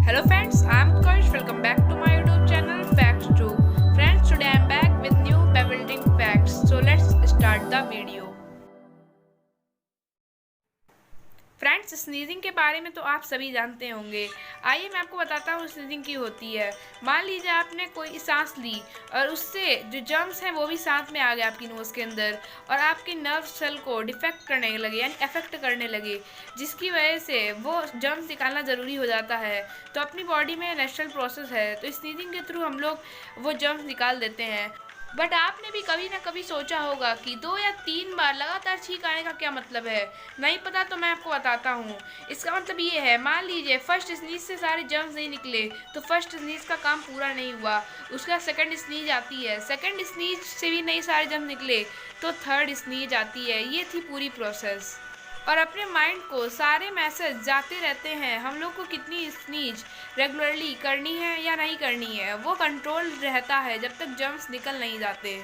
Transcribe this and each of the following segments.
Hello friends, I'm Utkarsh. Welcome back to my YouTube channel Facts True. Friends, today I'm back with new bewildering facts. So let's start the video. Friends, sneezing के बारे में तो आप सभी जानते होंगे। आइए मैं आपको बताता हूँ स्नीजिंग की होती है। मान लीजिए आपने कोई सांस ली और उससे जो जर्म्स हैं वो भी सांस में आ गए आपकी नोज़ के अंदर और आपके नर्व सेल को डिफेक्ट करने लगे यानी अफेक्ट करने लगे, जिसकी वजह से वो जर्म्स निकालना ज़रूरी हो जाता है। तो अपनी बॉडी में नेचुरल प्रोसेस है, तो स्नीजिंग के थ्रू हम लोग वो जर्म्स निकाल देते हैं। बट आपने भी कभी ना कभी सोचा होगा कि 2 या 3 बार लगातार छींक आने का क्या मतलब है। नहीं पता तो मैं आपको बताता हूँ। इसका मतलब ये है, मान लीजिए फर्स्ट स्नीज से सारे जर्म्स नहीं निकले तो फर्स्ट स्नीज का काम पूरा नहीं हुआ। उसका सेकंड स्नीज आती है, सेकंड स्नीज से भी नहीं सारे जर्म्स निकले तो थर्ड स्नीज आती है। ये थी पूरी प्रोसेस। और अपने माइंड को सारे मैसेज जाते रहते हैं हम लोग को कितनी स्नीज रेगुलरली करनी है या नहीं करनी है, वो कंट्रोल रहता है जब तक जर्म्स निकल नहीं जाते।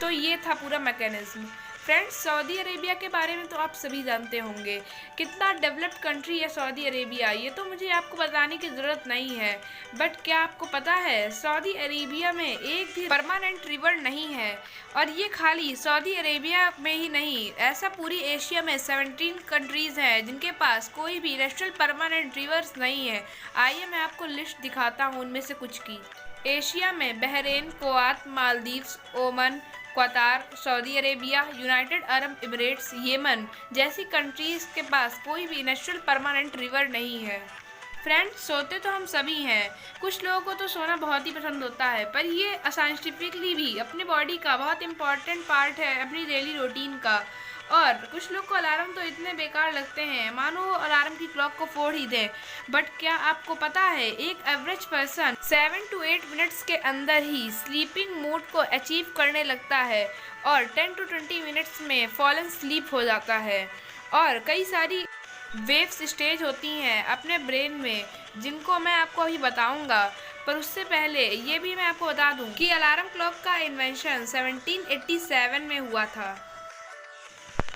तो ये था पूरा मैकेनिज्म। फ्रेंड्स, सऊदी अरेबिया के बारे में तो आप सभी जानते होंगे। कितना डेवलप्ड कंट्री है सऊदी अरेबिया, ये तो मुझे आपको बताने की ज़रूरत नहीं है। बट क्या आपको पता है सऊदी अरेबिया में एक भी परमानेंट रिवर नहीं है। और ये खाली सऊदी अरेबिया में ही नहीं, ऐसा पूरी एशिया में 17 कंट्रीज़ हैं जिनके पास कोई भी नेचुरल परमानेंट रिवर्स नहीं है। आइए मैं आपको लिस्ट दिखाता हूँ उनमें से कुछ की। एशिया में Bahrain, Kuwait, Maldives, Oman, Qatar, Saudi Arabia, United Arab Emirates, Yemen जैसी कंट्रीज़ के पास कोई भी नेचुरल परमानेंट रिवर नहीं है। फ्रेंड्स, सोते तो हम सभी हैं। कुछ लोगों को तो सोना बहुत ही पसंद होता है, पर ये साइंटिफिकली भी अपनी बॉडी का बहुत इंपॉर्टेंट पार्ट है अपनी डेली रूटीन का। और कुछ लोग को अलार्म तो इतने बेकार लगते हैं मानो अलार्म की क्लॉक को फोड़ ही दें। बट क्या आपको पता है एक एवरेज पर्सन 7 to 8 मिनट्स के अंदर ही स्लीपिंग मोड को अचीव करने लगता है और 10 to 20 मिनट्स में फॉलन स्लीप हो जाता है। और कई सारी वेव्स स्टेज होती हैं अपने ब्रेन में जिनको मैं आपको अभी बताऊंगा। पर उससे पहले ये भी मैं आपको बता दूं कि अलार्म क्लॉक का इन्वेंशन 1787 में हुआ था।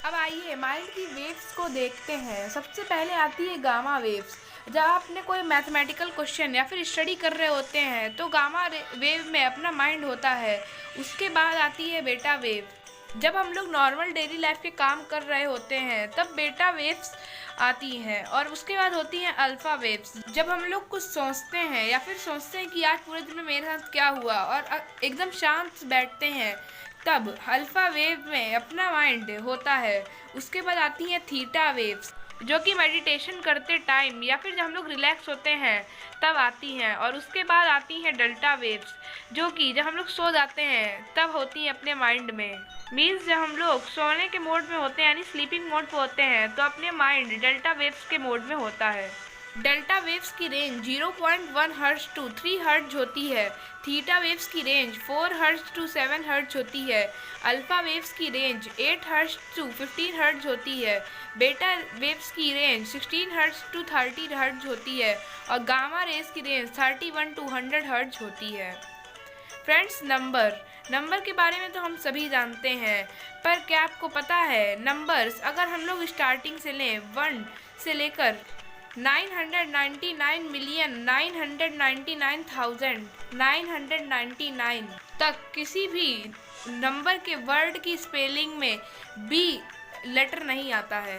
अब आइए माइंड की वेव्स को देखते हैं। सबसे पहले आती है गामा वेव्स। जब आपने कोई मैथमेटिकल क्वेश्चन या फिर स्टडी कर रहे होते हैं तो गामा वेव में अपना माइंड होता है। उसके बाद आती है बेटा वेव। जब हम लोग नॉर्मल डेली लाइफ के काम कर रहे होते हैं तब बेटा वेव्स आती हैं। और उसके बाद होती हैं अल्फ़ा वेव्स। जब हम लोग कुछ सोचते हैं या फिर सोचते हैं कि आज पूरे दिन में मेरे साथ क्या हुआ और एकदम शांत बैठते हैं तब अल्फ़ा वेव में अपना माइंड होता है। उसके बाद आती हैं थीटा वेव्स जो कि मेडिटेशन करते टाइम या फिर जब हम लोग रिलैक्स होते हैं तब आती हैं। और उसके बाद आती हैं डेल्टा वेव्स जो कि जब हम लोग सो जाते हैं तब होती हैं अपने माइंड में। मीन्स जब हम लोग सोने के मोड में होते हैं यानी स्लीपिंग मोड पे होते हैं तो अपने माइंड डेल्टा वेव्स के मोड में होता है। डेल्टा वेव्स की रेंज 0.1 हर्ट्ज टू 3 हर्ट्ज होती है। थीटा वेव्स की रेंज 4 हर्ट्ज टू 7 हर्ट्ज होती है। अल्फ़ा वेव्स की रेंज 8 हर्ट्ज टू 15 हर्ट्ज होती है। बेटा वेव्स की रेंज 16 हर्ट्ज टू 30 हर्ट्ज होती है और गामा रेज की रेंज 31 टू 100 हर्ट्ज होती है। फ्रेंड्स, नंबर के बारे में तो हम सभी जानते हैं, पर क्या आपको पता है नंबर्स अगर हम लोग स्टार्टिंग से लें 1 से लेकर 999,999,999 तक किसी भी नंबर के वर्ड की स्पेलिंग में बी लेटर नहीं आता है।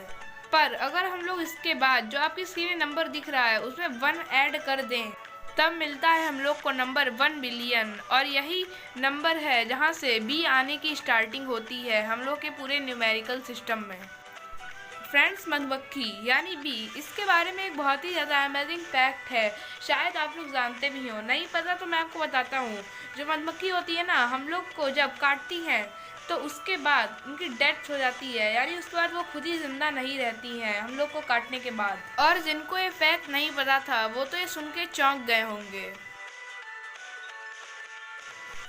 पर अगर हम लोग इसके बाद जो आपकी स्क्रीन में नंबर दिख रहा है उसमें 1 ऐड कर दें तब मिलता है हम लोग को नंबर 1 बिलियन। और यही नंबर है जहाँ से बी आने की स्टार्टिंग होती है हम लोग के पूरे न्यूमेरिकल सिस्टम में। फ्रेंड्स, मधुमक्खी यानी बी, इसके बारे में एक बहुत ही ज़्यादा अमेजिंग फैक्ट है, शायद आप लोग जानते भी हो। नहीं पता तो मैं आपको बताता हूँ। जो मधुमक्खी होती है ना, हम लोग को जब काटती हैं तो उसके बाद उनकी डेथ हो जाती है, यानी उसके बाद वो खुद ही जिंदा नहीं रहती हैं हम लोग को काटने के बाद। और जिनको ये फैक्ट नहीं पता था वो तो ये सुन के चौंक गए होंगे।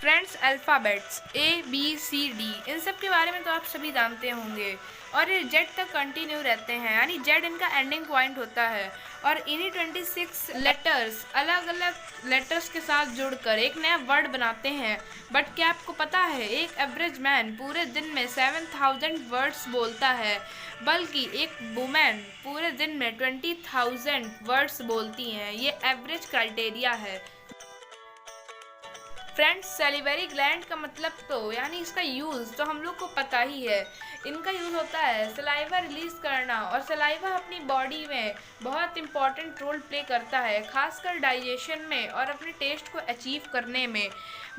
Friends, alphabets A B C D इन सब के बारे में तो आप सभी जानते होंगे। और ये जेड तक कंटिन्यू रहते हैं, यानी जेड इनका एंडिंग पॉइंट होता है। और इन्हीं 26 लेटर्स अलग अलग लेटर्स के साथ जुड़कर एक नया वर्ड बनाते हैं। बट क्या आपको पता है, एक एवरेज मैन पूरे दिन में 7000 वर्ड्स बोलता है, बल्कि एक वुमेन पूरे दिन में 20,000 वर्ड्स बोलती हैं। ये एवरेज क्राइटेरिया है। फ्रेंड्स, सैलिवरी ग्लैंड का मतलब तो यानी इसका यूज़ तो हम लोग को पता ही है। इनका यूज़ होता है सलाइवा रिलीज़ करना, और सलाइवा अपनी बॉडी में बहुत इंपॉर्टेंट रोल प्ले करता है, खासकर डाइजेशन में और अपने टेस्ट को अचीव करने में।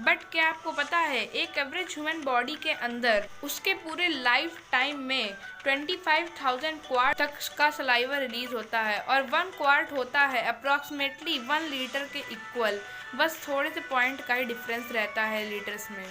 बट क्या आपको पता है, एक एवरेज ह्यूमन बॉडी के अंदर उसके पूरे लाइफ टाइम में 25,000 क्वार्ट तक का सलाइवा रिलीज होता है, और 1 क्वार्ट होता है अप्रॉक्सीमेटली 1 लीटर के इक्वल। बस थोड़े से पॉइंट का ही डिफरेंस रहता है लीटर्स में।